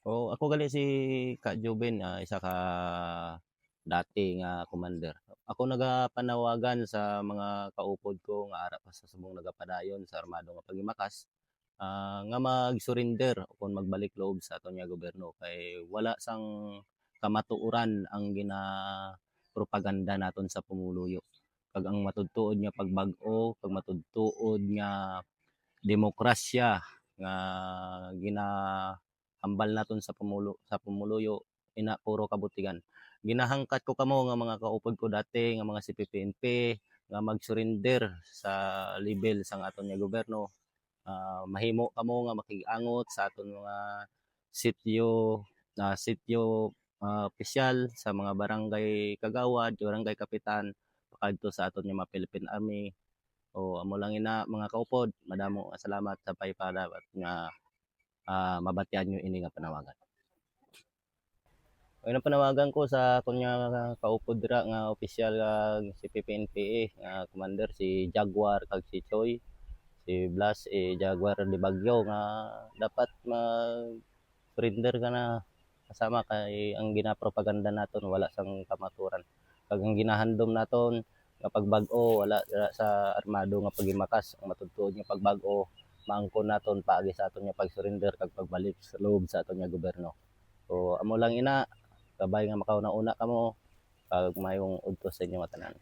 Oo, ako gali si Ka Juben, isa ka dati nga commander. Ako nagapanawagan sa mga kaupod ko nga ara pa sa subong nagapadayon sa armado nga paghimakas, nga mag-surrender o kung magbalik loob sa aton nga gobyerno kay wala sang kamatuoran ang ginapropaganda naton sa pumuluyo. Kag ang matudtuod nga pagbag-o, kag matudtuod nga demokrasya nga ginahambal naton sa pumuluyo ina puro kabutigan. Ginahangkat ko kamo nga mga kaupod ko dati nga mga CPP-NP nga mag-surrender sa level sang aton nga gobyerno. Mahimo kamo nga makig-angot sa aton mga sityo opisyal sa mga barangay kagawad, barangay kapitan pakadto sa aton nga mga Philippine Army. O amo lang ina mga kaupod, madamo nga salamat sa paypalawat nga mabatyan nyo ini nga panawagan. Ang panawagan ko sa kunya kaupod dira nga opisyal si PPNPA nga commander si Jaguar kag si Choi, si Blas Jaguar de Bagyo nga dapat mag-surrender ka na kasama kay ang ginapropaganda naton wala sang kamaturan. Kag ang ginahandom naton nga pagbag-o wala sa armado nga paghimakas ang matudtuod nga pagbag-o maangkon naton paagi sa aton nga pag-surrender kag pagbalik sa loob sa aton nga gobyerno. So amo lang ina, kabay nga makauna-una kamo kag mayong udto sa inyo nga tanan.